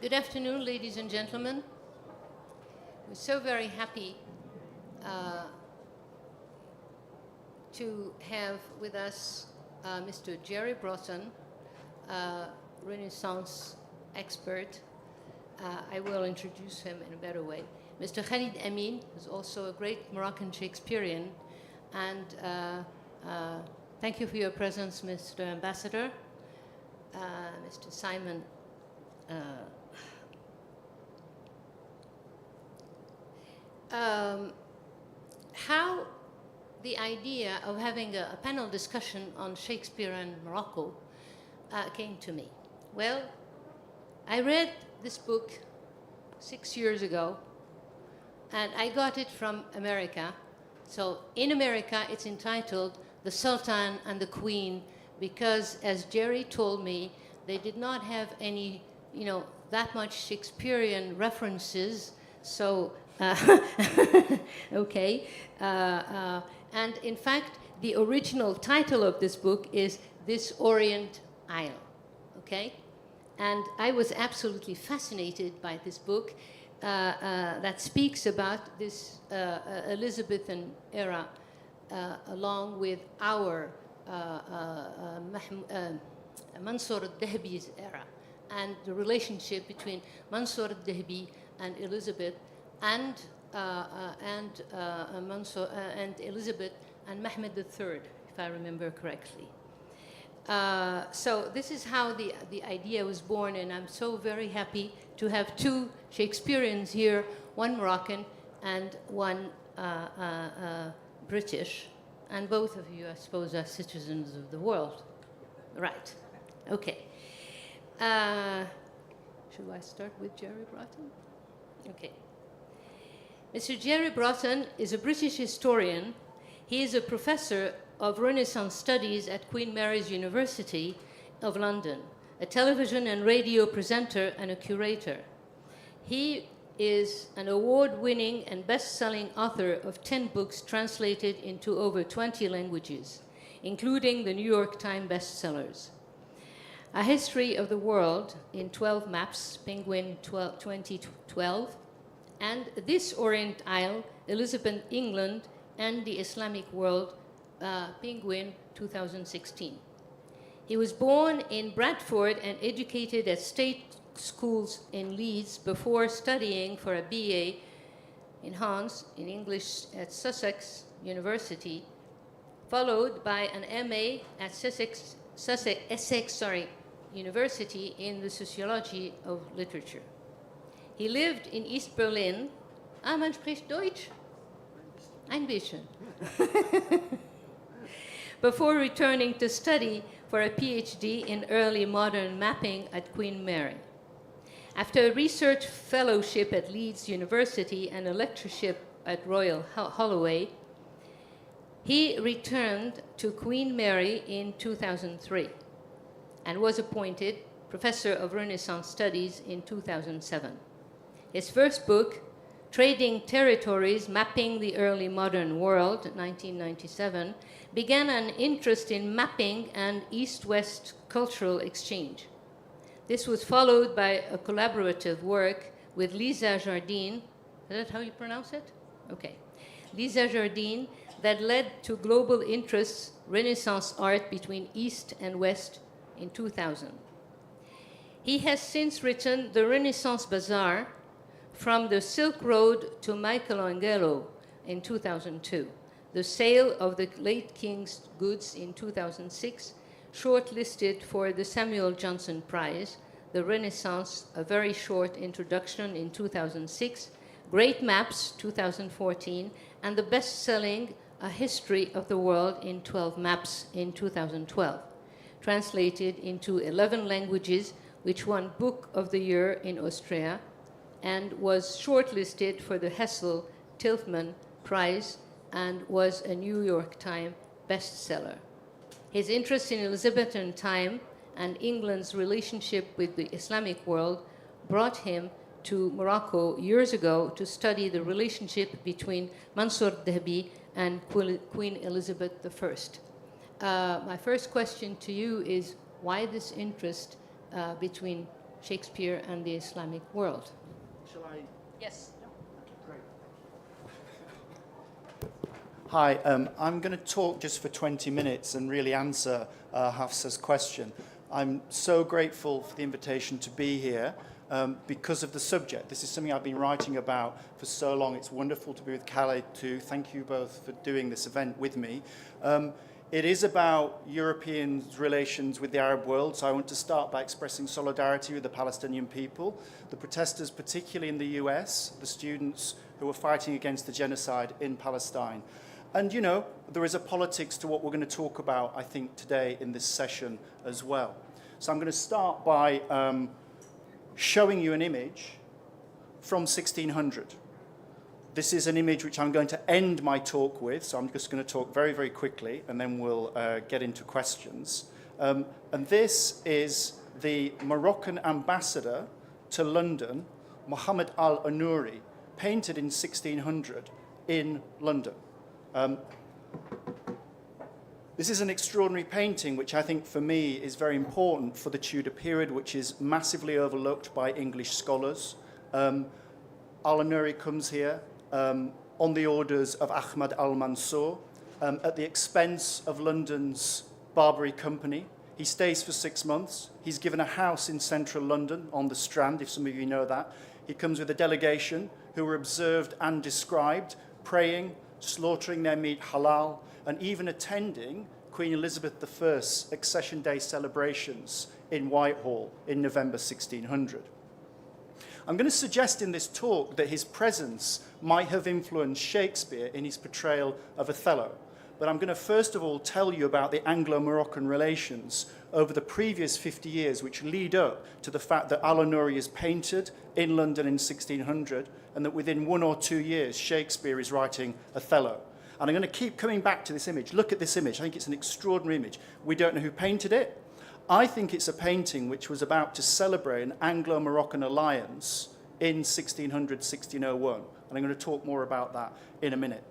Good afternoon, ladies and gentlemen. We're so very happy to have with us Mr. Jerry Broughton, Renaissance expert. I will introduce him in a better way. Mr. Khalid Amin is also a great Moroccan Shakespearean. And thank you for your presence, Mr. Ambassador. Mr. Simon how the idea of having a panel discussion on Shakespeare and Morocco came to me. Well, I read this book 6 years ago, and I got it from America. So in America, it's entitled The Sultan and the Queen, because as Jerry told me, they did not have any, that much Shakespearean references. So, okay. And in fact, the original title of this book is This Orient Isle, okay? And I was absolutely fascinated by this book that speaks about this Elizabethan era along with our Mansur al-Dahbi's era, and the relationship between Mansur al-Dahbi and Elizabeth and Elizabeth and Mehmed III, if I remember correctly. So this is how the idea was born, and I'm so very happy to have two Shakespeareans here, one Moroccan and one British, and both of you, I suppose, are citizens of the world. Right. Okay. Should I start with Jerry Broughton? Okay. Mr. Jerry Broughton is a British historian. He is a professor of Renaissance Studies at Queen Mary's University of London, a television and radio presenter and a curator. He is an award-winning and best-selling author of 10 books translated into over 20 languages, including the New York Times bestsellers. A History of the World in 12 Maps, Penguin 2012, and This Orient Isle, Elizabeth, England, and the Islamic World, Penguin 2016. He was born in Bradford and educated at state schools in Leeds before studying for a BA in Hans in English at Sussex University, followed by an MA at Essex University in the Sociology of Literature. He lived in East Berlin. Man spricht Deutsch? Ein bisschen. Before returning to study for a PhD in early modern mapping at Queen Mary. After a research fellowship at Leeds University and a lectureship at Royal Holloway, he returned to Queen Mary in 2003 and was appointed Professor of Renaissance Studies in 2007. His first book, Trading Territories, Mapping the Early Modern World, 1997, began an interest in mapping and East-West cultural exchange. This was followed by a collaborative work with Lisa Jardine. Is that how you pronounce it? Okay. Lisa Jardine, that led to global interests, Renaissance art between East and West in 2000. He has since written The Renaissance Bazaar, From the Silk Road to Michelangelo in 2002, The Sale of the Late King's Goods in 2006, shortlisted for the Samuel Johnson Prize, The Renaissance, A Very Short Introduction in 2006, Great Maps, 2014, and the best-selling A History of the World in 12 Maps in 2012, translated into 11 languages, which won Book of the Year in Austria, and was shortlisted for the Hessel-Tilfman Prize and was a New York Times bestseller. His interest in Elizabethan time and England's relationship with the Islamic world brought him to Morocco years ago to study the relationship between Mansur Dahbi and Queen Elizabeth I. My first question to you is, why this interest between Shakespeare and the Islamic world. Shall I? Yes. Great. Hi, I'm going to talk just for 20 minutes and really answer Hafsa's question. I'm so grateful for the invitation to be here because of the subject. This is something I've been writing about for so long. It's wonderful to be with Khaled too. Thank you both for doing this event with me. It is about European relations with the Arab world, so I want to start by expressing solidarity with the Palestinian people, the protesters, particularly in the US, the students who are fighting against the genocide in Palestine. And, you know, there is a politics to what we're going to talk about, I think, today in this session as well. So I'm going to start by showing you an image from 1600. This is an image which I'm going to end my talk with, so I'm just going to talk very, very quickly, and then we'll get into questions. And this is the Moroccan ambassador to London, Mohammed al-Anouri, painted in 1600 in London. This is an extraordinary painting, which I think for me is very important for the Tudor period, which is massively overlooked by English scholars. Al-Anouri comes here on the orders of Ahmad al-Mansur at the expense of London's Barbary Company. He stays for 6 months. He's given a house in central London on the Strand, if some of you know that. He comes with a delegation who were observed and described, praying, slaughtering their meat halal, and even attending Queen Elizabeth I's Accession Day celebrations in Whitehall in November 1600. I'm going to suggest in this talk that his presence might have influenced Shakespeare in his portrayal of Othello. But I'm going to first of all tell you about the Anglo-Moroccan relations over the previous 50 years, which lead up to the fact that Al-Anouri is painted in London in 1600, and that within 1 or 2 years, Shakespeare is writing Othello. And I'm going to keep coming back to this image. Look at this image. I think it's an extraordinary image. We don't know who painted it. I think it's a painting which was about to celebrate an Anglo-Moroccan alliance in 1600, 1601. And I'm going to talk more about that in a minute.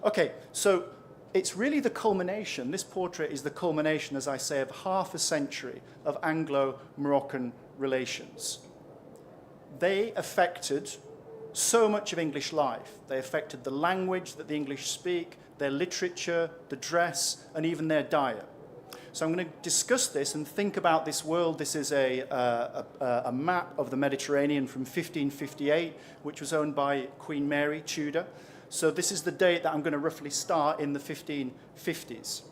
Okay, so it's really the culmination. This portrait is the culmination, as I say, of half a century of Anglo-Moroccan relations. They affected so much of English life. They affected the language that the English speak, their literature, the dress, and even their diet. So I'm going to discuss this and think about this world. This is a map of the Mediterranean from 1558, which was owned by Queen Mary Tudor. So this is the date that I'm going to roughly start in the 1550s.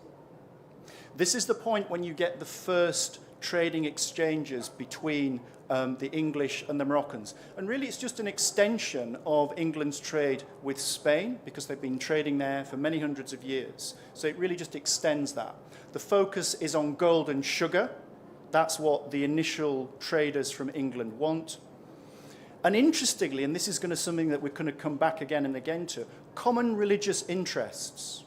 This is the point when you get the first trading exchanges between the English and the Moroccans. And really it's just an extension of England's trade with Spain, because they've been trading there for many hundreds of years. So it really just extends that. The focus is on gold and sugar. That's what the initial traders from England want. And interestingly, and this is going to be something that we're going to come back again and again to, common religious interests.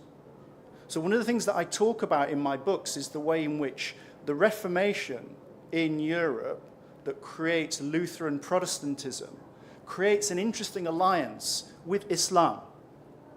So one of the things that I talk about in my books is the way in which the Reformation in Europe that creates Lutheran Protestantism creates an interesting alliance with Islam,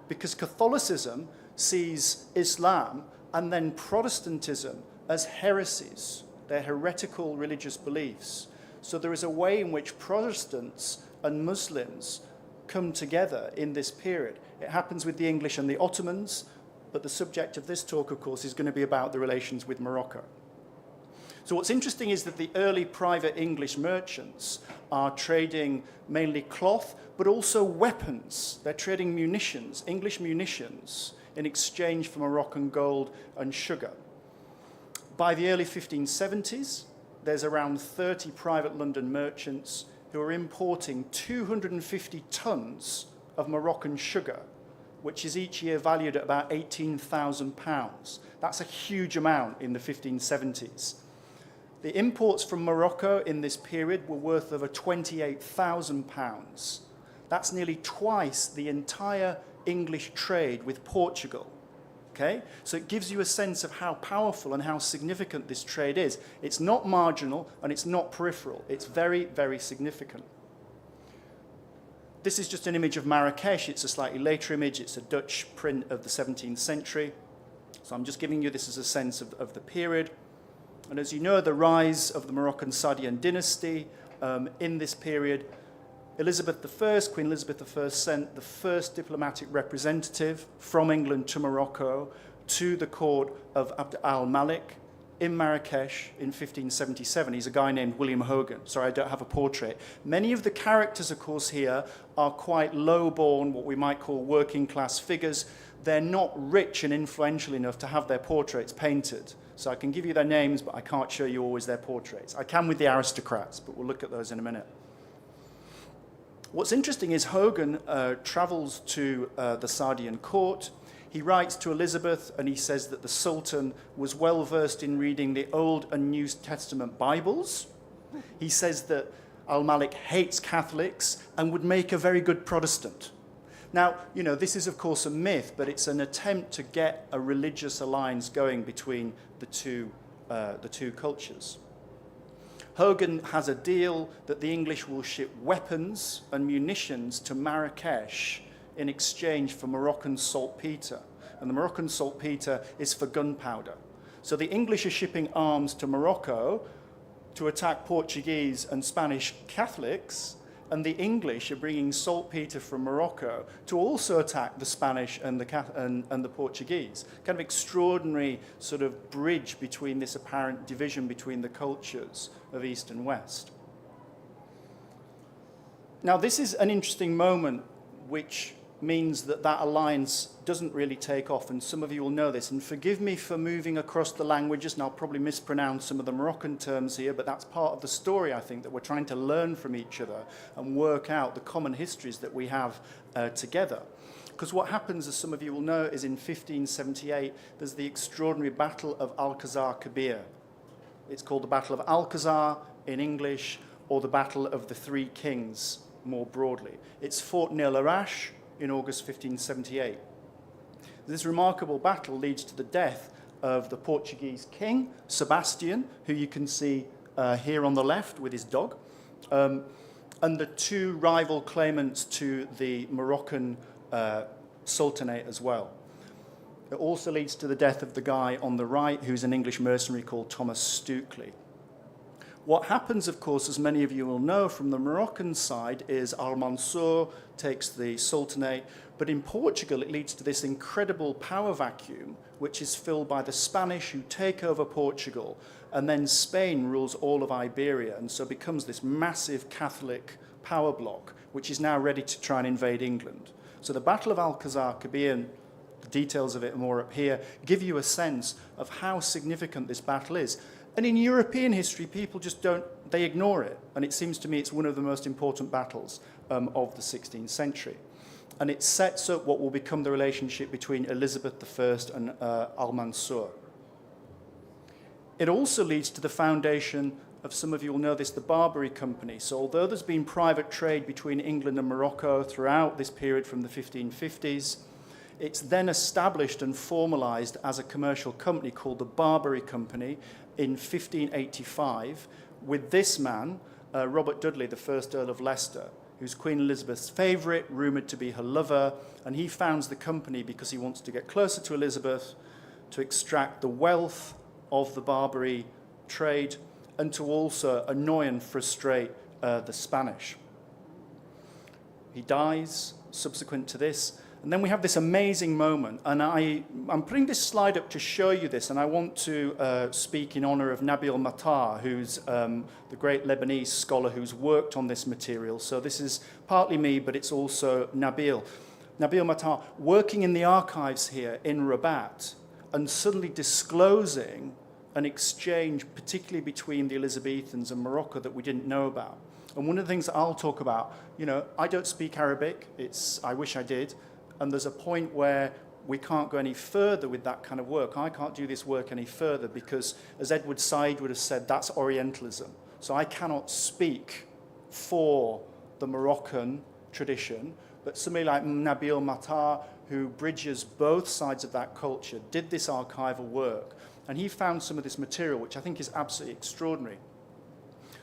because Catholicism sees Islam and then Protestantism as heresies. They're heretical religious beliefs. So there is a way in which Protestants and Muslims come together in this period. It happens with the English and the Ottomans, but the subject of this talk, of course, is going to be about the relations with Morocco. So what's interesting is that the early private English merchants are trading mainly cloth, but also weapons. They're trading munitions, English munitions, in exchange for Moroccan gold and sugar. By the early 1570s, there's around 30 private London merchants who are importing 250 tons of Moroccan sugar, which is each year valued at about £18,000. That's a huge amount in the 1570s. The imports from Morocco in this period were worth over £28,000. That's nearly twice the entire English trade with Portugal. Okay? So it gives you a sense of how powerful and how significant this trade is. It's not marginal and it's not peripheral. It's very, very significant. This is just an image of Marrakesh. It's a slightly later image. It's a Dutch print of the 17th century. So I'm just giving you this as a sense of the period. And as you know, the rise of the Moroccan Saadian dynasty in this period, Elizabeth I, Queen Elizabeth I, sent the first diplomatic representative from England to Morocco to the court of Abd al-Malik in Marrakesh in 1577. He's a guy named William Hogan. Sorry, I don't have a portrait. Many of the characters, of course, here are quite low-born, what we might call working-class figures. They're not rich and influential enough to have their portraits painted. So I can give you their names, but I can't show you always their portraits. I can with the aristocrats, but we'll look at those in a minute. What's interesting is Hogan travels to the Sardian court. He writes to Elizabeth and he says that the Sultan was well versed in reading the Old and New Testament Bibles. He says that al-Malik hates Catholics and would make a very good Protestant. Now, you know, this is of course a myth, but it's an attempt to get a religious alliance going between the two cultures. Hogan has a deal that the English will ship weapons and munitions to Marrakesh in exchange for Moroccan saltpeter. And the Moroccan saltpeter is for gunpowder. So the English are shipping arms to Morocco to attack Portuguese and Spanish Catholics, and the English are bringing saltpeter from Morocco to also attack the Spanish and the Portuguese. Kind of extraordinary sort of bridge between this apparent division between the cultures of East and West. Now, this is an interesting moment which means that that alliance doesn't really take off, and some of you will know this, and forgive me for moving across the languages, and I'll probably mispronounce some of the Moroccan terms here, but that's part of the story, I think, that we're trying to learn from each other and work out the common histories that we have together. Because what happens, as some of you will know, is in 1578, there's the extraordinary Battle of Alcazar Quibir. It's called the Battle of Alcazar in English, or the Battle of the Three Kings, more broadly. It's fought near Larache in August 1578. This remarkable battle leads to the death of the Portuguese king, Sebastian, who you can see here on the left with his dog, and the two rival claimants to the Moroccan Sultanate as well. It also leads to the death of the guy on the right, who's an English mercenary called Thomas Stukely. What happens, of course, as many of you will know from the Moroccan side, is Al-Mansur takes the Sultanate, but in Portugal it leads to this incredible power vacuum, which is filled by the Spanish who take over Portugal, and then Spain rules all of Iberia, and so becomes this massive Catholic power bloc, which is now ready to try and invade England. So the Battle of Alcazar Quibir, the details of it are more up here, give you a sense of how significant this battle is. And in European history, people just they ignore it. And it seems to me it's one of the most important battles of the 16th century. And it sets up what will become the relationship between Elizabeth I and Al-Mansur. It also leads to the foundation of, some of you will know this, the Barbary Company. So although there's been private trade between England and Morocco throughout this period from the 1550s, it's then established and formalized as a commercial company called the Barbary Company in 1585 with this man, Robert Dudley, the first Earl of Leicester, who's Queen Elizabeth's favourite, rumoured to be her lover, and he founds the company because he wants to get closer to Elizabeth, to extract the wealth of the Barbary trade, and to also annoy and frustrate the Spanish. He dies subsequent to this. And then we have this amazing moment, and I'm putting this slide up to show you this, and I want to speak in honor of Nabil Matar, who's the great Lebanese scholar who's worked on this material. So this is partly me, but it's also Nabil. Nabil Matar working in the archives here in Rabat and suddenly disclosing an exchange, particularly between the Elizabethans and Morocco, that we didn't know about. And one of the things that I'll talk about, you know, I don't speak Arabic. I wish I did. And there's a point where we can't go any further with that kind of work. I can't do this work any further because, as Edward Said would have said, that's Orientalism. So I cannot speak for the Moroccan tradition, but somebody like Nabil Matar, who bridges both sides of that culture, did this archival work. And he found some of this material, which I think is absolutely extraordinary.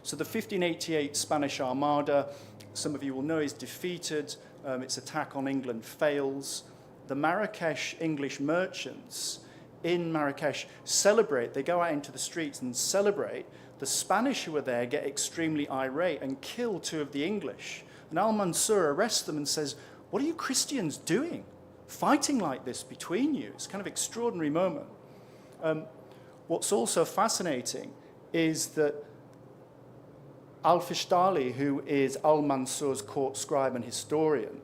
So the 1588 Spanish Armada, some of you will know, is defeated. Its attack on England fails. The Marrakesh English merchants in Marrakesh celebrate. They go out into the streets and celebrate the Spanish who are there get extremely irate and kill two of the English. And Al-Mansur arrests them and says, "What are you Christians doing? Fighting like this between you?" It's kind of extraordinary moment. What's also fascinating is that Al-Fishtali, who is Al-Mansur's court scribe and historian,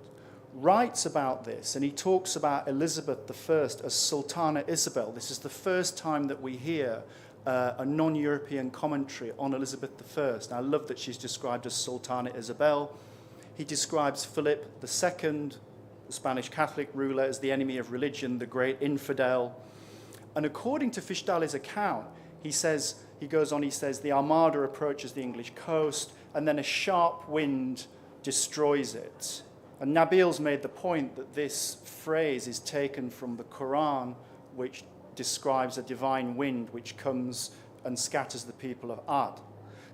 writes about this, and he talks about Elizabeth I as Sultana Isabel. This is the first time that we hear a non-European commentary on Elizabeth I. And I love that she's described as Sultana Isabel. He describes Philip II, the Spanish Catholic ruler, as the enemy of religion, the great infidel. And according to Fishtali's account, he says, the Armada approaches the English coast, and then a sharp wind destroys it. And Nabil's made the point that this phrase is taken from the Quran, which describes a divine wind which comes and scatters the people of Ad.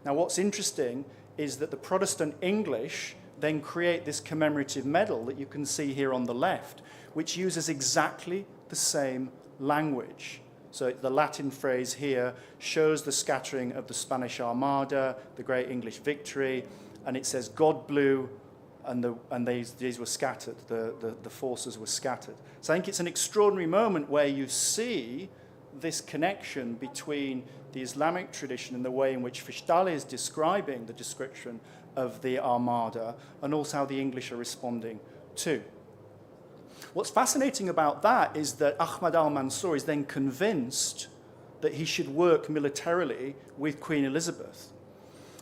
Now, what's interesting is that the Protestant English then create this commemorative medal that you can see here on the left, which uses exactly the same language. So the Latin phrase here shows the scattering of the Spanish Armada, the great English victory, and it says God blew, and these were scattered, the forces were scattered. So I think it's an extraordinary moment where you see this connection between the Islamic tradition and the way in which Fishtali is describing the description of the Armada, and also how the English are responding too. What's fascinating about that is that Ahmad al-Mansur is then convinced that he should work militarily with Queen Elizabeth.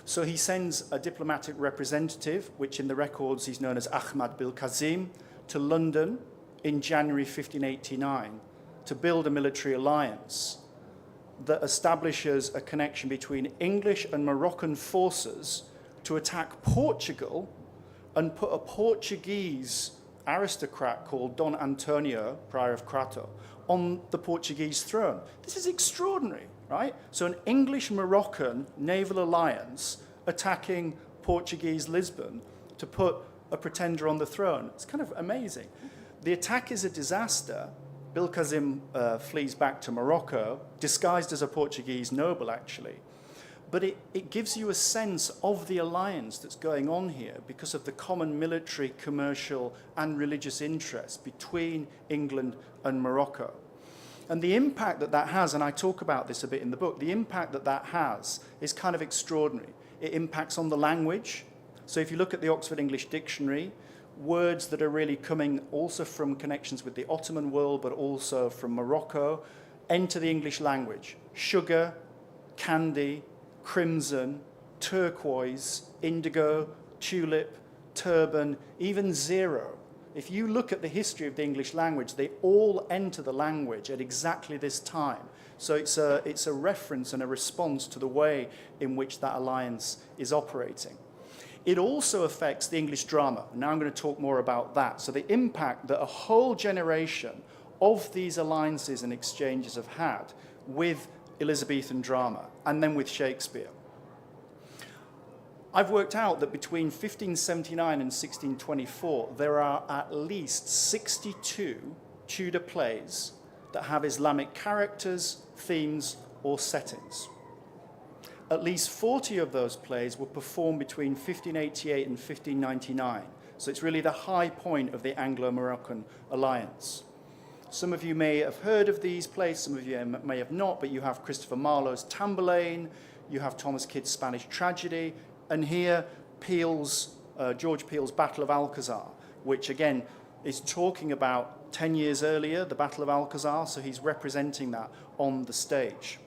So he sends a diplomatic representative, which in the records he's known as Ahmad bil Kazim, to London in January 1589 to build a military alliance that establishes a connection between English and Moroccan forces to attack Portugal and put a Portuguese aristocrat called Dom Antonio, Prior of Crato, on the Portuguese throne. This is extraordinary, right? So an English-Moroccan naval alliance attacking Portuguese Lisbon to put a pretender on the throne. It's kind of amazing. The attack is a disaster. Bil Kazim flees back to Morocco, disguised as a Portuguese noble, actually. But it gives you a sense of the alliance that's going on here because of the common military, commercial, and religious interests between England and Morocco. And the impact that that has, and I talk about this a bit in the book, the impact that that has is kind of extraordinary. It impacts on the language. So if you look at the Oxford English Dictionary, words that are really coming also from connections with the Ottoman world, but also from Morocco, enter the English language. Sugar, candy, crimson, turquoise, indigo, tulip, turban, even zero. If you look at the history of the English language, they all enter the language at exactly this time. So it's a reference and a response to the way in which that alliance is operating. It also affects the English drama. Now I'm going to talk more about that. So the impact that a whole generation of these alliances and exchanges have had with Elizabethan drama, and then with Shakespeare. I've worked out that between 1579 and 1624, there are at least 62 Tudor plays that have Islamic characters, themes, or settings. At least 40 of those plays were performed between 1588 and 1599, so it's really the high point of the Anglo-Moroccan alliance. Some of you may have heard of these plays, some of you may have not, but you have Christopher Marlowe's Tamburlaine, you have Thomas Kyd's Spanish Tragedy, and here George Peele's Battle of Alcazar, which again is talking about 10 years earlier, the Battle of Alcazar, so he's representing that on the stage.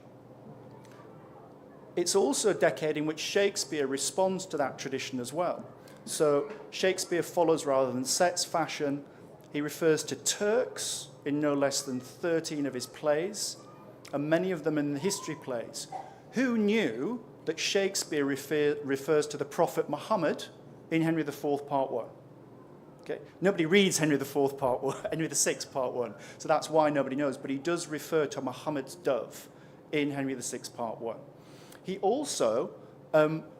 It's also a decade in which Shakespeare responds to that tradition as well. So Shakespeare follows rather than sets fashion. He refers to Turks in no less than 13 of his plays, and many of them in the history plays. Who knew that Shakespeare refers to the Prophet Muhammad in Henry IV, Part 1? Okay. Nobody reads Henry IV, Part 1, Henry VI, Part 1, so that's why nobody knows, but he does refer to Muhammad's dove in Henry VI, Part 1. He also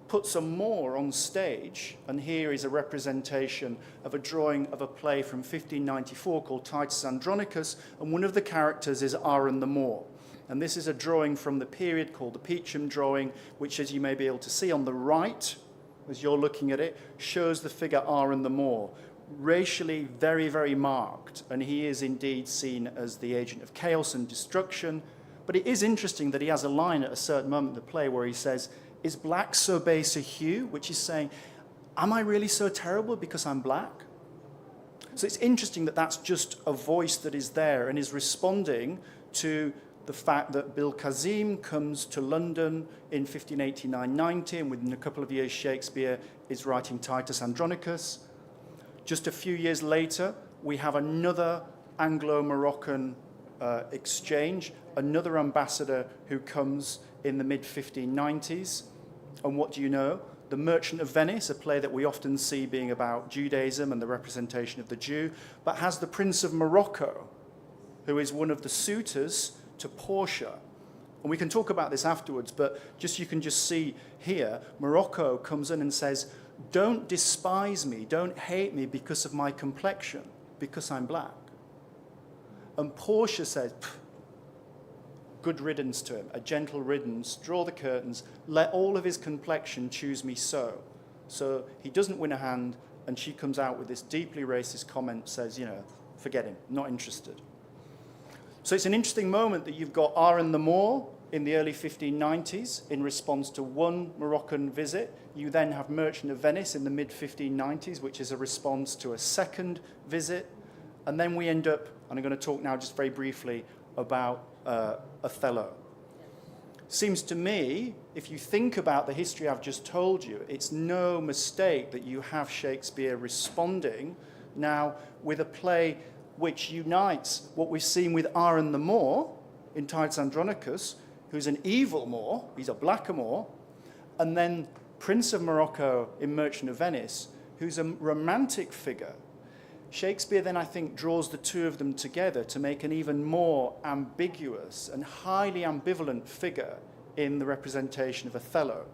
put some more on stage, and here is a representation of a drawing of a play from 1594 called Titus Andronicus, and one of the characters is Aaron the Moor. And this is a drawing from the period called the Peacham drawing, which, as you may be able to see on the right, as you're looking at it, shows the figure Aaron the Moor, racially very, very marked. And he is indeed seen as the agent of chaos and destruction. But it is interesting that he has a line at a certain moment in the play where he says, "Is black so base a hue?" Which is saying, am I really so terrible because I'm black? So it's interesting that that's just a voice that is there and is responding to the fact that Bil Kazim comes to London in 1589-90, and within a couple of years Shakespeare is writing Titus Andronicus. Just a few years later, we have another Anglo-Moroccan exchange, another ambassador who comes in the mid-1590s. And what do you know? The Merchant of Venice, a play that we often see being about Judaism and the representation of the Jew, but has the Prince of Morocco, who is one of the suitors to Portia. And we can talk about this afterwards, but you can just see here, Morocco comes in and says, don't despise me, don't hate me because of my complexion, because I'm black. And Portia says, good riddance to him, a gentle riddance, draw the curtains, let all of his complexion choose me so. So he doesn't win a hand, and she comes out with this deeply racist comment, says, forget him, not interested. So it's an interesting moment that you've got Aaron the Moor in the early 1590s in response to one Moroccan visit. You then have Merchant of Venice in the mid-1590s, which is a response to a second visit. And then we end up, and I'm going to talk now just very briefly about Othello. Seems to me, if you think about the history I've just told you, it's no mistake that you have Shakespeare responding now with a play which unites what we've seen with Aaron the Moor in Titus Andronicus, who's an evil Moor, he's a blackamoor, and then Prince of Morocco in Merchant of Venice, who's a romantic figure. Shakespeare then, I think, draws the two of them together to make an even more ambiguous and highly ambivalent figure in the representation of Othello.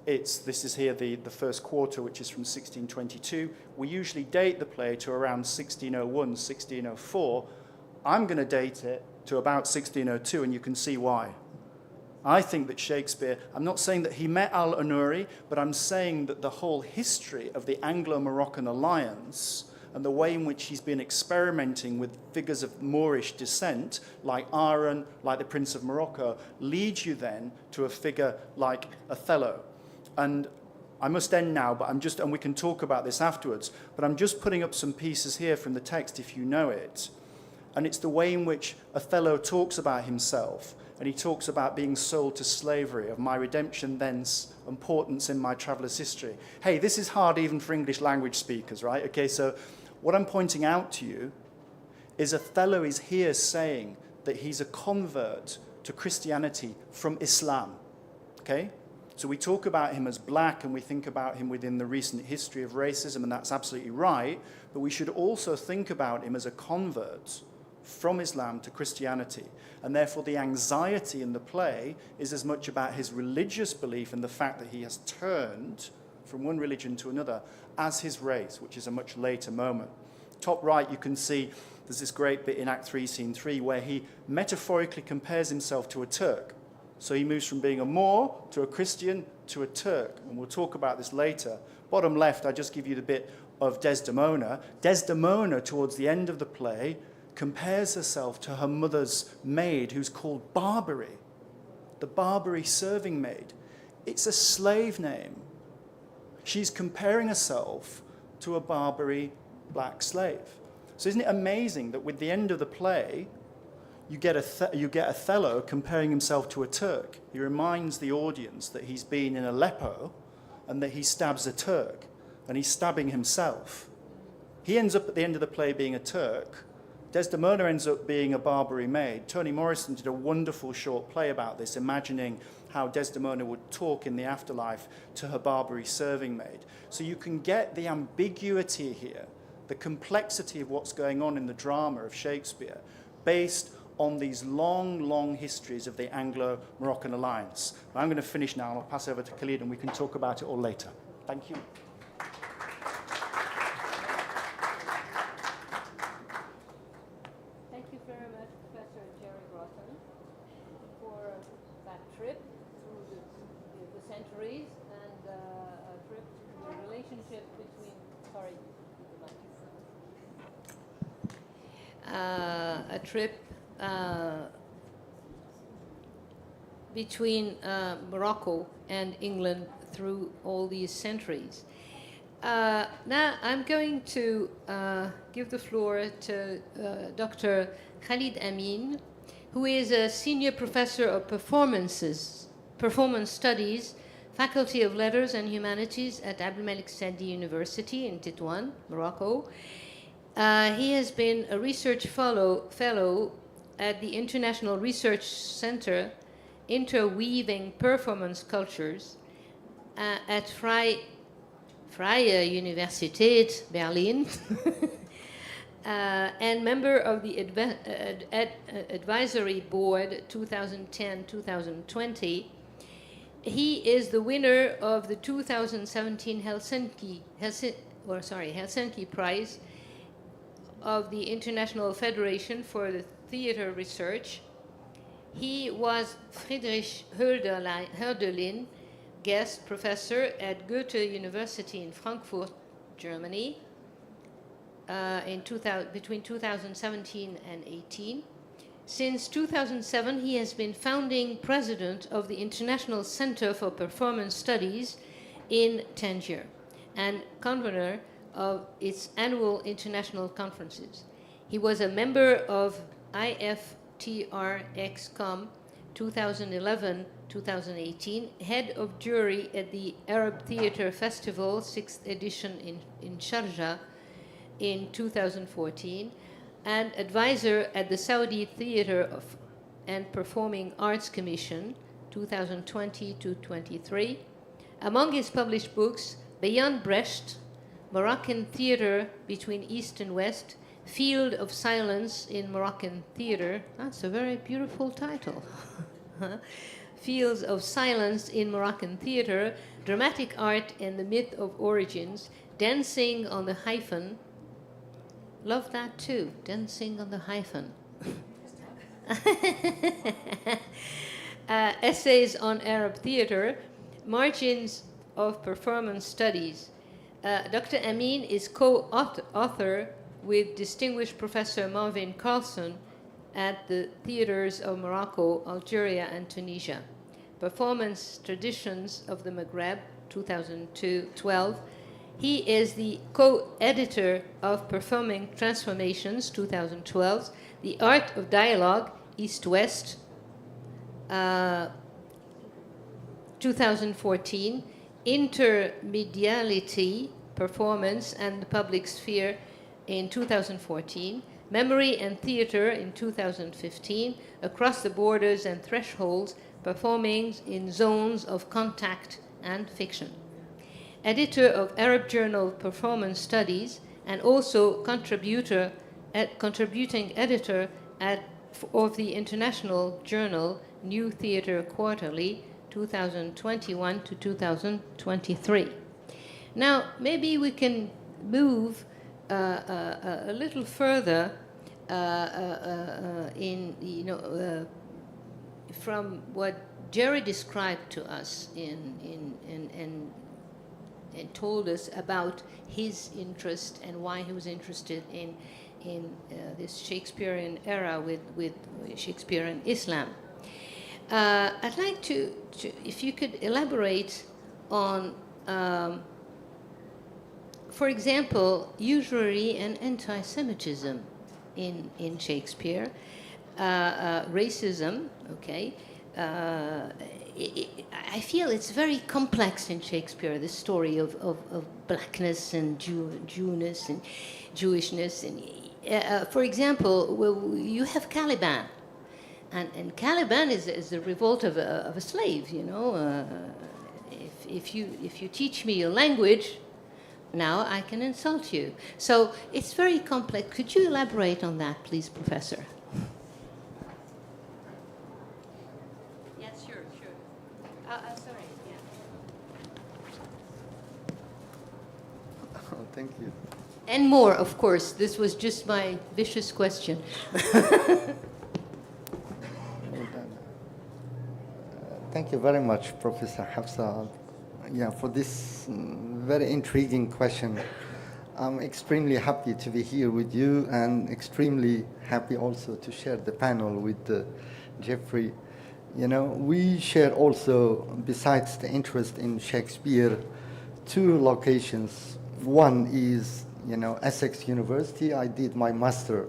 This is here the first quarter, which is from 1622. We usually date the play to around 1601, 1604. I'm going to date it to about 1602, and you can see why. I think that Shakespeare, I'm not saying that he met al-Anuri, but I'm saying that the whole history of the Anglo-Moroccan alliance and the way in which he's been experimenting with figures of Moorish descent, like Aaron, like the Prince of Morocco, leads you then to a figure like Othello. And I must end now, and we can talk about this afterwards, but I'm just putting up some pieces here from the text if you know it. And it's the way in which Othello talks about himself, and he talks about being sold to slavery, of my redemption thence, importance in my traveller's history. Hey, this is hard even for English language speakers, right? Okay, so what I'm pointing out to you is Othello is here saying that he's a convert to Christianity from Islam, okay? So we talk about him as black, and we think about him within the recent history of racism, and that's absolutely right, but we should also think about him as a convert from Islam to Christianity. And therefore the anxiety in the play is as much about his religious belief and the fact that he has turned from one religion to another as his race, which is a much later moment. Top right, you can see there's this great bit in Act 3, Scene 3, where he metaphorically compares himself to a Turk. So he moves from being a Moor to a Christian to a Turk, and we'll talk about this later. Bottom left, I just give you the bit of Desdemona. Desdemona, towards the end of the play, compares herself to her mother's maid, who's called Barbary, the Barbary serving maid. It's a slave name. She's comparing herself to a Barbary black slave. So isn't it amazing that with the end of the play, you get Othello comparing himself to a Turk. He reminds the audience that he's been in Aleppo and that he stabs a Turk, and he's stabbing himself. He ends up at the end of the play being a Turk. Desdemona ends up being a Barbary maid. Toni Morrison did a wonderful short play about this, imagining how Desdemona would talk in the afterlife to her Barbary serving maid. So you can get the ambiguity here, the complexity of what's going on in the drama of Shakespeare, based on these long, long histories of the Anglo-Moroccan alliance. I'm going to finish now, and I'll pass over to Khalid, and we can talk about it all later. Thank you. Thank you very much, Professor Jerry Broughton. trip between, sorry, a trip between Morocco and England through all these centuries. Now I'm going to give the floor to Dr. Khalid Amin, who is a senior professor of performance studies, Faculty of Letters and Humanities at Abdelmalek Sadi University in Tétouan, Morocco. He has been a research fellow at the International Research Center Interweaving Performance Cultures at Freie Universität Berlin and member of the advisory board 2010-2020. He is the winner of the 2017 Helsinki Prize of the International Federation for the Theater Research. He was Friedrich Hölderlin guest professor at Goethe University in Frankfurt, Germany, between 2017 and 18. Since 2007, he has been founding president of the International Center for Performance Studies in Tangier and convener of its annual international conferences. He was a member of IFTRXCOM 2011-2018, head of jury at the Arab Theatre Festival 6th edition in Sharjah in 2014, and advisor at the Saudi Theatre and Performing Arts Commission 2020-23. Among his published books, Beyond Brecht, Moroccan Theatre Between East and West, Field of Silence in Moroccan Theatre. That's a very beautiful title. Fields of Silence in Moroccan Theatre, Dramatic Art and the Myth of Origins, Dancing on the Hyphen. Love that too, Dancing on the Hyphen. Essays on Arab Theatre, Margins of Performance Studies. Dr. Amin is co-author with distinguished Professor Marvin Carlson at the theaters of Morocco, Algeria, and Tunisia. Performance Traditions of the Maghreb, 2012. He is the co-editor of Performing Transformations, 2012, The Art of Dialogue, East-West, 2014, Intermediality, Performance and the Public Sphere in 2014, Memory and Theatre in 2015, Across the Borders and Thresholds, Performing in Zones of Contact and Fiction. Editor of Arab Journal Performance Studies, and also contributing editor of the international journal New Theatre Quarterly, 2021 to 2023. Now, maybe we can move a little further from what Jerry described to us and told us about his interest and why he was interested in this Shakespearean era with Shakespeare and Islam. I'd like to, if you could elaborate on, for example, usury and anti-Semitism in Shakespeare, racism, okay. I feel it's very complex in Shakespeare, the story of blackness and Jewness and Jewishness. And, for example, you have Caliban. And Caliban is the revolt of a slave, you know. If you teach me your language, now I can insult you. So it's very complex. Could you elaborate on that, please, Professor? Yes, sure. Sorry, yeah. Oh, thank you. And more, of course. This was just my vicious question. Thank you very much, Professor Hafsa. Yeah, for this very intriguing question. I'm extremely happy to be here with you and extremely happy also to share the panel with Jeffrey. You know, we share also, besides the interest in Shakespeare, two locations. One is, you know, Essex University. I did my master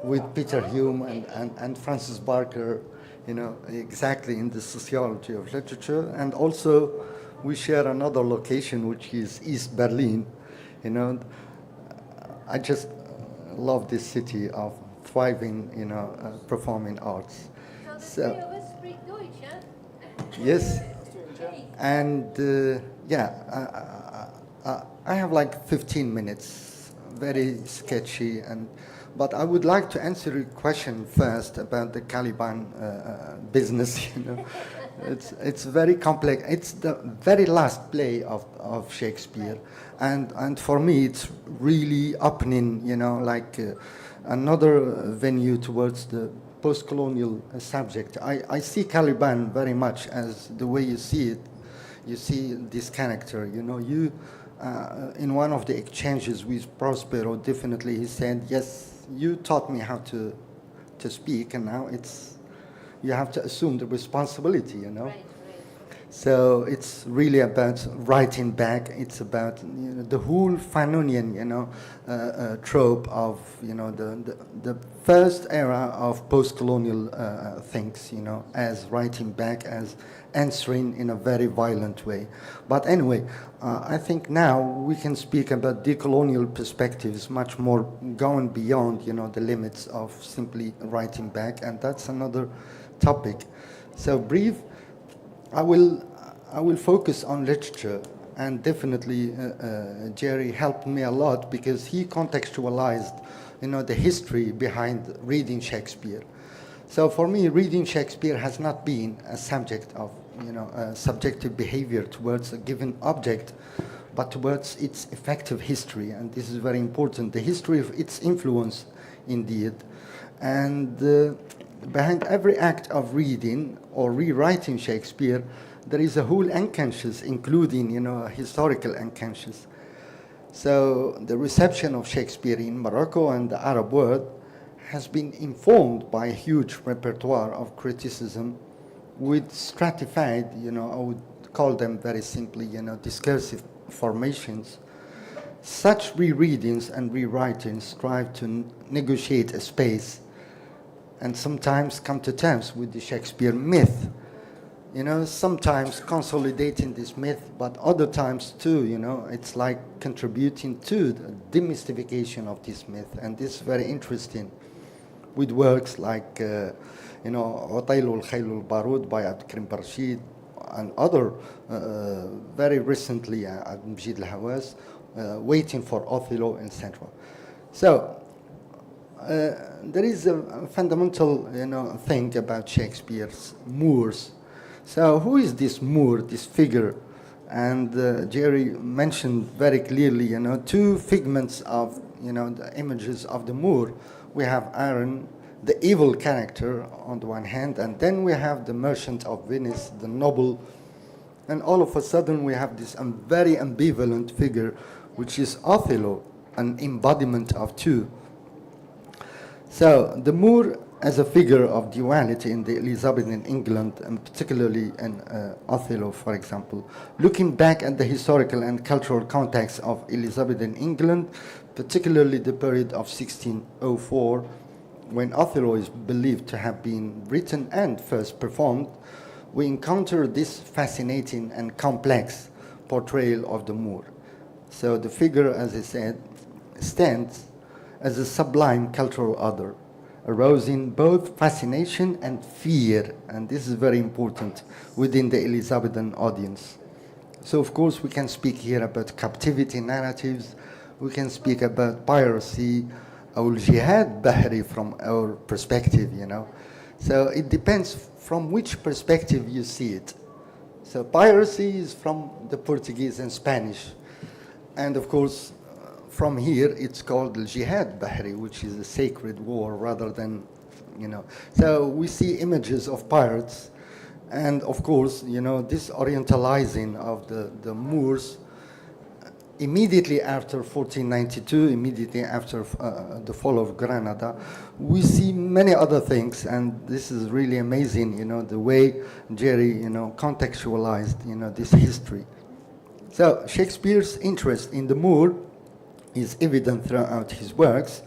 with Peter Hume and Francis Barker, you know, exactly in the sociology of literature. And also we share another location, which is East Berlin. You know, I just love this city of thriving, you know, performing arts. So, yes, and I have like 15 minutes, very sketchy, but I would like to answer your question first about the Caliban business. You know, it's very complex. It's the very last play of Shakespeare, and for me it's really opening. You know, like another venue towards the post-colonial subject. I see Caliban very much as the way you see it. You see this character. You know, you in one of the exchanges with Prospero, definitely he said, "Yes, you taught me how to speak, and now you have to assume the responsibility." You know. Right. So it's really about writing back. It's about, you know, the whole Fanonian, you know, trope of, you know, the first era of post-colonial things, you know, as writing back, as answering in a very violent way. But anyway, I think now we can speak about decolonial perspectives, much more going beyond, you know, the limits of simply writing back, and that's another topic. So brief. I will focus on literature, and definitely Jerry helped me a lot because he contextualized, you know, the history behind reading Shakespeare. So for me, reading Shakespeare has not been a subject of, you know, subjective behavior towards a given object, but towards its effective history, and this is very important. The history of its influence, indeed, and. Behind every act of reading or rewriting Shakespeare, there is a whole unconscious, including, you know, a historical unconscious. So the reception of Shakespeare in Morocco and the Arab world has been informed by a huge repertoire of criticism with stratified, you know, I would call them very simply, you know, discursive formations. Such rereadings and rewritings strive to negotiate a space and sometimes come to terms with the Shakespeare myth. You know, sometimes consolidating this myth, but other times too, you know, it's like contributing to the demystification of this myth. And this is very interesting with works like, you know, Otaylu al-Khaylu al-Barud by Abdulkarim Barshid, and other, very recently, Abdul al-Hawas, Waiting for Othello, etc. So, there is a fundamental, you know, thing about Shakespeare's Moors. So who is this Moor, this figure? And Jerry mentioned very clearly, you know, two figments of, you know, the images of the Moor. We have Aaron, the evil character on the one hand, and then we have the merchant of Venice, the noble, and all of a sudden we have this very ambivalent figure, which is Othello, an embodiment of two. So the Moor as a figure of duality in the Elizabethan England, and particularly in Othello, for example, looking back at the historical and cultural context of Elizabethan England, particularly the period of 1604, when Othello is believed to have been written and first performed, we encounter this fascinating and complex portrayal of the Moor. So the figure, as I said, stands as a sublime cultural other, arousing both fascination and fear, and this is very important within the Elizabethan audience. So of course we can speak here about captivity narratives, we can speak about piracy, or jihad bahri from our perspective, you know. So it depends from which perspective you see it. So piracy is from the Portuguese and Spanish, and of course from here, it's called Jihad Bahri, which is a sacred war rather than, you know. So we see images of pirates And of course, this orientalizing of the Moors immediately after 1492, immediately after the fall of Granada, we see many other things, and this is really amazing, the way Jerry, contextualized, this history. So Shakespeare's interest in the Moor is evident throughout his works.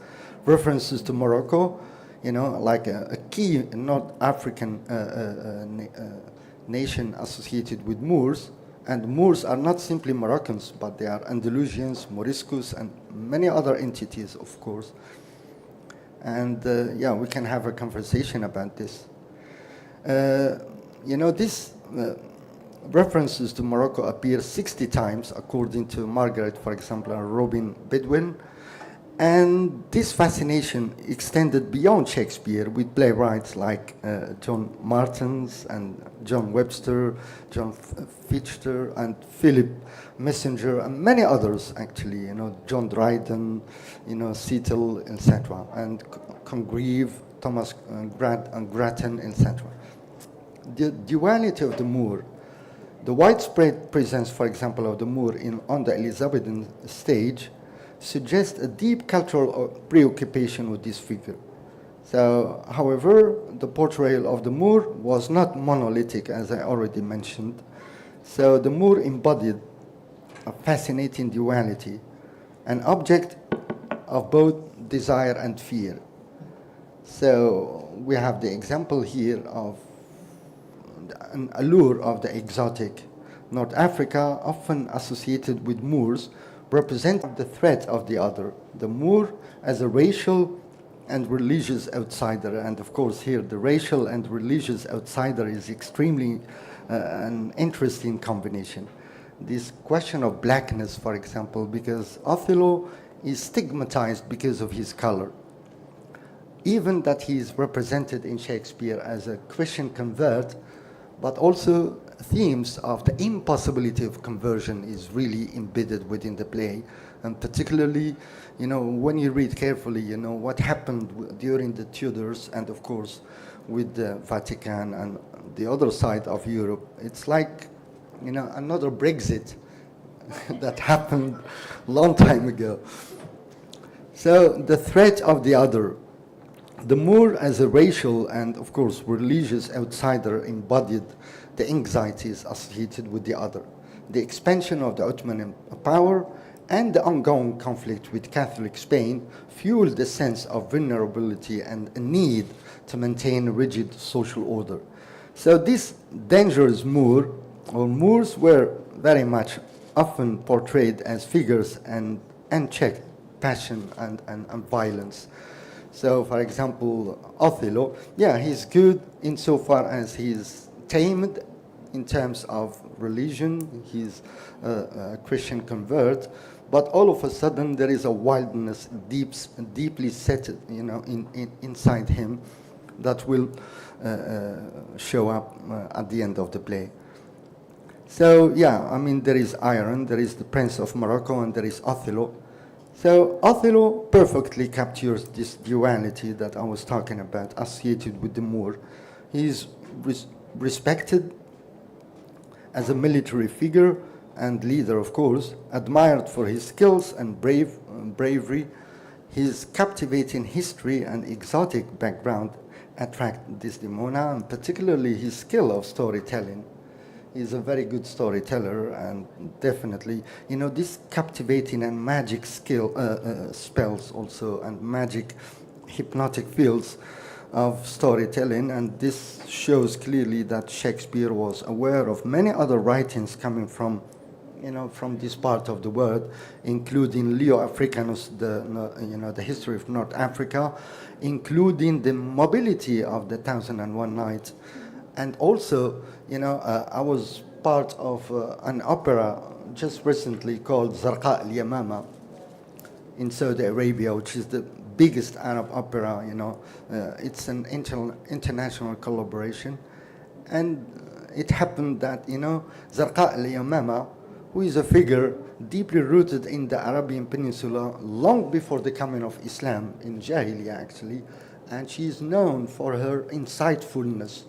References to Morocco, like a key North African nation associated with Moors. And Moors are not simply Moroccans, but they are Andalusians, Moriscos, and many other entities, of course. And we can have a conversation about this. This references to Morocco appear 60 times, according to Margaret, for example, and Robin Bedouin. And this fascination extended beyond Shakespeare with playwrights like John Martins and John Webster, John Fichter, and Philip Messenger, and many others, actually, John Dryden, Seatle, etc., and Congreve, Thomas Grattan, etc. The duality of the Moor, the widespread presence, for example, of the Moor on the Elizabethan stage, suggests a deep cultural preoccupation with this figure. So, however, the portrayal of the Moor was not monolithic, as I already mentioned. So the Moor embodied a fascinating duality, an object of both desire and fear. So we have the example here of an allure of the exotic. North Africa, often associated with Moors, represent the threat of the other, the Moor as a racial and religious outsider. And of course here the racial and religious outsider is extremely an interesting combination. This question of blackness, for example, because Othello is stigmatized because of his color. Even that he is represented in Shakespeare as a Christian convert, but also themes of the impossibility of conversion is really embedded within the play. And particularly, when you read carefully, what happened during the Tudors and, of course, with the Vatican and the other side of Europe, it's like, another Brexit that happened a long time ago. So the threat of the other, the Moor as a racial and, of course, religious outsider embodied the anxieties associated with the other, the expansion of the Ottoman power, and the ongoing conflict with Catholic Spain fueled a sense of vulnerability and a need to maintain rigid social order. So this dangerous Moor, or Moors, were very much often portrayed as figures and unchecked passion and violence. So, for example, Othello, he's good insofar as he's tamed in terms of religion, he's a Christian convert, but all of a sudden there is a wildness deeply set, inside him that will show up at the end of the play. So, there is Iron, there is the Prince of Morocco, and there is Othello. So Othello perfectly captures this duality that I was talking about, associated with the Moor. He is respected as a military figure and leader, of course, admired for his skills and bravery. His captivating history and exotic background attract Desdemona, and particularly his skill of storytelling. He's a very good storyteller, and definitely, this captivating and magic spells also, and magic hypnotic fields of storytelling, and this shows clearly that Shakespeare was aware of many other writings coming from this part of the world, including Leo Africanus, the history of North Africa, including the mobility of the 1001 Nights. And also, I was part of an opera just recently called Zarqa al-Yamama in Saudi Arabia, which is the biggest Arab opera, it's an international collaboration. And it happened that, Zarqa al-Yamama, who is a figure deeply rooted in the Arabian Peninsula long before the coming of Islam, in Jahiliyyah actually, and she is known for her insightfulness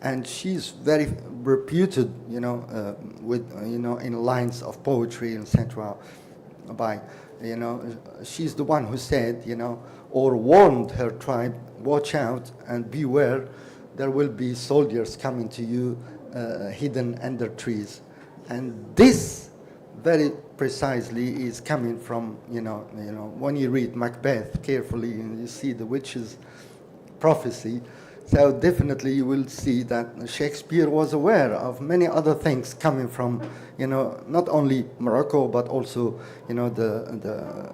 and she's very reputed, with in lines of poetry, etc. By, she's the one who said, or warned her tribe, watch out and beware, there will be soldiers coming to you, hidden under trees. And this very precisely is coming from, when you read Macbeth carefully and you see the witch's prophecy, so definitely you will see that Shakespeare was aware of many other things coming from, not only Morocco, but also, the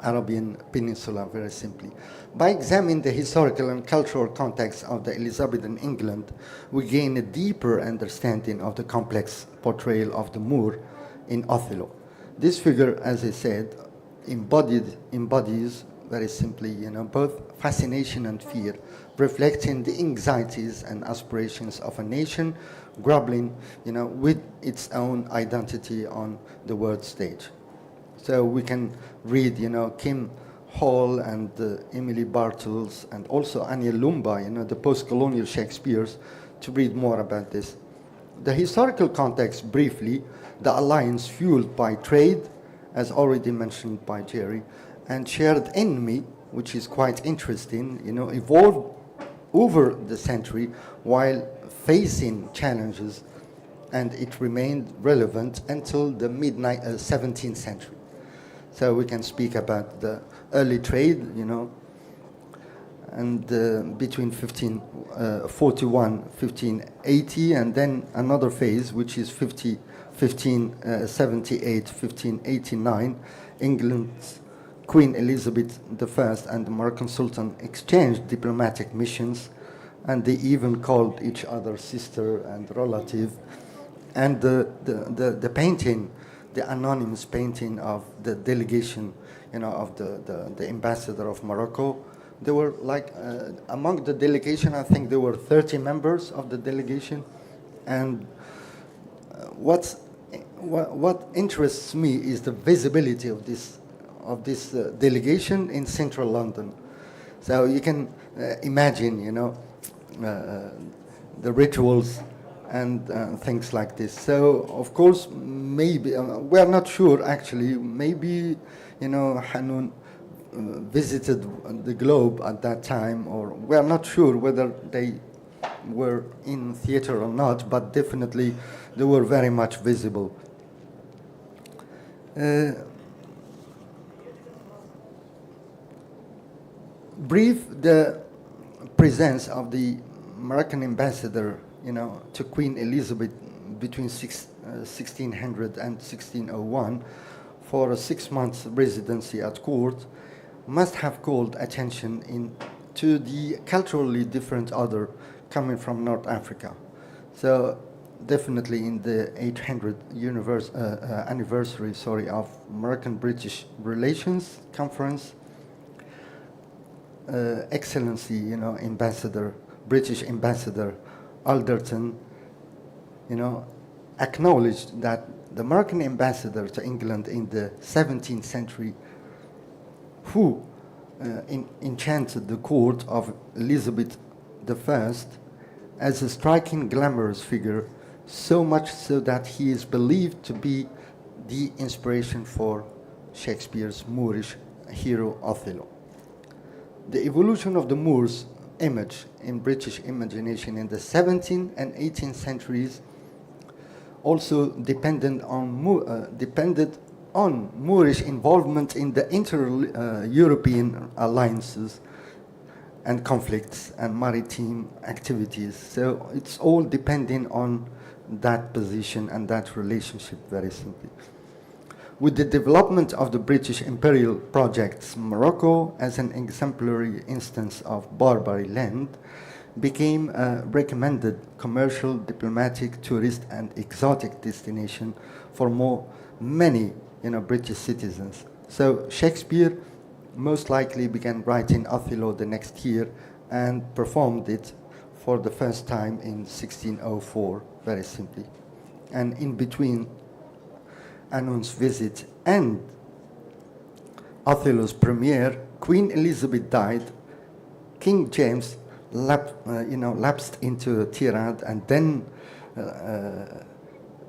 Arabian Peninsula, very simply. By examining the historical and cultural context of the Elizabethan England, we gain a deeper understanding of the complex portrayal of the Moor in Othello. This figure, as I said, embodies very simply, both fascination and fear, reflecting the anxieties and aspirations of a nation grappling, with its own identity on the world stage. So we can read, Kim Hall and Emily Bartels and also Anya Lumba, the post-colonial Shakespeares, to read more about this. The historical context, briefly, the alliance fueled by trade, as already mentioned by Jerry, and shared enemy, which is quite interesting, evolved over the century while facing challenges, and it remained relevant until the mid-17th century. So we can speak about the early trade, and between 1541, 1580, and then another phase, which is 1578, 1589, England's Queen Elizabeth I and the Moroccan Sultan exchanged diplomatic missions, and they even called each other sister and relative. And the painting, the anonymous painting of the delegation, of the ambassador of Morocco, there were among the delegation, I think there were 30 members of the delegation. And what interests me is the visibility of this delegation in central London. So you can imagine, the rituals and things like this. So, of course, maybe, we are not sure actually, maybe, Hanun visited the globe at that time, or we are not sure whether they were in theater or not, but definitely they were very much visible. Brief the presence of the Moroccan ambassador, to Queen Elizabeth between 1600 and 1601 for a 6-month residency at court must have called attention to the culturally different order coming from North Africa. So definitely in the 800th anniversary of Moroccan-British Relations Conference, Excellency, British Ambassador Alderton, acknowledged that the Moroccan ambassador to England in the 17th century, who enchanted the court of Elizabeth I as a striking, glamorous figure, so much so that he is believed to be the inspiration for Shakespeare's Moorish hero Othello. The evolution of the Moor's image in British imagination in the 17th and 18th centuries also depended on Moorish involvement in the inter-European alliances and conflicts and maritime activities. So it's all depending on that position and that relationship, very simply. With the development of the British imperial projects, Morocco, as an exemplary instance of Barbary land, became a recommended commercial, diplomatic, tourist, and exotic destination for many British citizens. So Shakespeare most likely began writing Othello the next year and performed it for the first time in 1604, very simply. And in between Hanun's visit and Othello's premiere, Queen Elizabeth died. King James lapsed into tirade, and then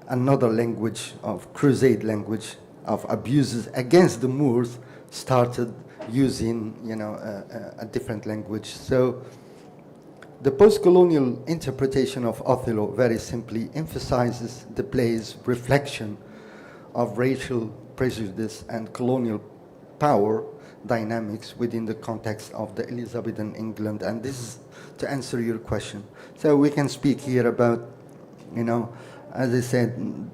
another language of crusade language of abuses against the Moors started using a different language. So the post-colonial interpretation of Othello very simply emphasizes the play's reflection of racial prejudice and colonial power dynamics within the context of the Elizabethan England. And this is to answer your question. So we can speak here about, as I said,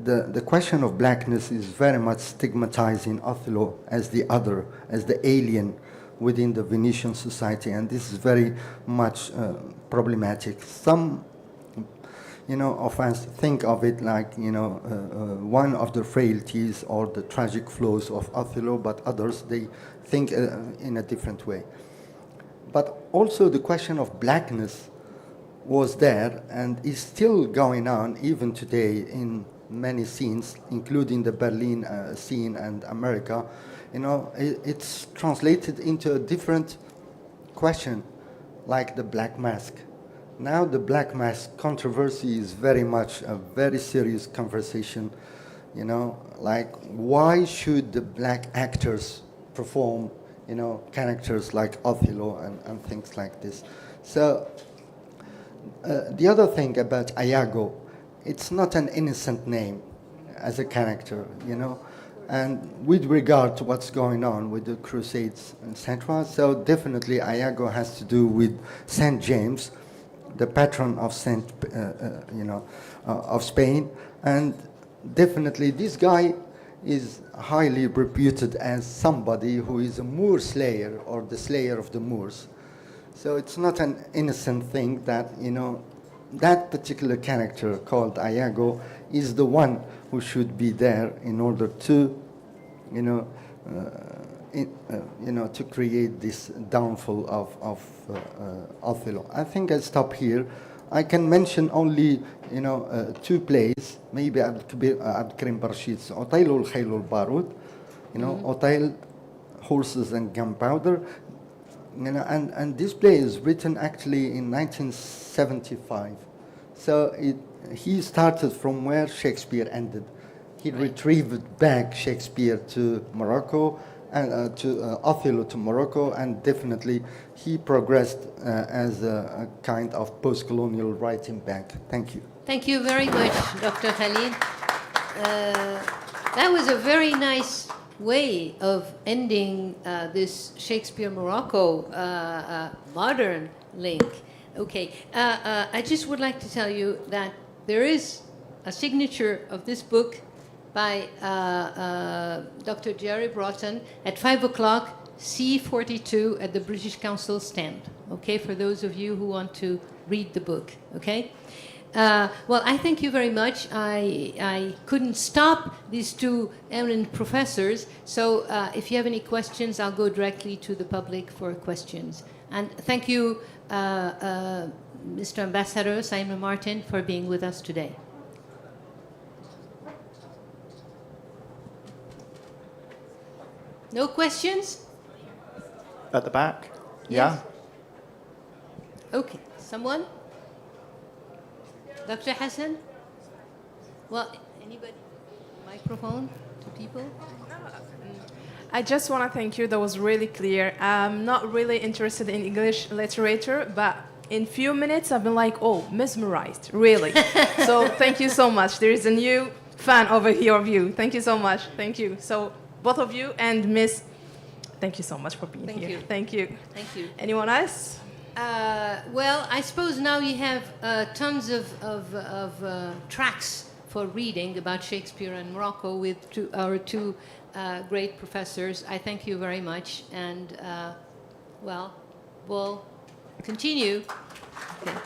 the question of blackness is very much stigmatizing Othello as the other, as the alien within the Venetian society, and this is very much problematic. Some, of us think of it like, one of the frailties or the tragic flaws of Othello, but others, they think in a different way. But also the question of blackness was there and is still going on even today in many scenes, including the Berlin scene and America. It's translated into a different question, like the Black Mask. Now the Black Mask controversy is very much a very serious conversation, like why should the black actors perform, characters like Othello and things like this. So the other thing about Iago, it's not an innocent name as a character, and with regard to what's going on with the Crusades, etc. So definitely Iago has to do with Saint James, the patron of of Spain, and definitely this guy is highly reputed as somebody who is a Moor slayer or the slayer of the Moors. So it's not an innocent thing that, that particular character called Iago is the one who should be there in order to, to create this downfall of Othello. I think I'll stop here. I can mention only, two plays, maybe Abdulkarim Barshid's Otayl al-Khayl al-Barud, Otayl, Horses and Gunpowder. And this play is written actually in 1975. So he started from where Shakespeare ended. He retrieved back Shakespeare to Morocco, and to Othello to Morocco, and definitely he progressed as a kind of post-colonial writing back. Thank you. Thank you very much, Dr. Khalid. That was a very nice way of ending this Shakespeare-Morocco modern link. Okay, I just would like to tell you that there is a signature of this book by Dr. Jerry Broughton at 5 o'clock, C42 at the British Council stand, okay, for those of you who want to read the book, okay? Well, I thank you very much. I couldn't stop these two eminent professors, so if you have any questions, I'll go directly to the public for questions. And thank you, Mr. Ambassador Simon Martin, for being with us today. No questions? At the back? Yes. Yeah. Okay, someone? Dr. Hassan? Well, anybody? Microphone to people? I just want to thank you. That was really clear. I'm not really interested in English literature, but in few minutes I've been like, oh, mesmerized, really. So thank you so much. There is a new fan over here of you. Thank you so much. Thank you. So both of you and Miss, thank you so much for being here. Thank you. Thank you. Thank you. Anyone else? Well, I suppose now you have tons of tracks for reading about Shakespeare and Morocco with our two great professors. I thank you very much, and well, we'll continue. Okay.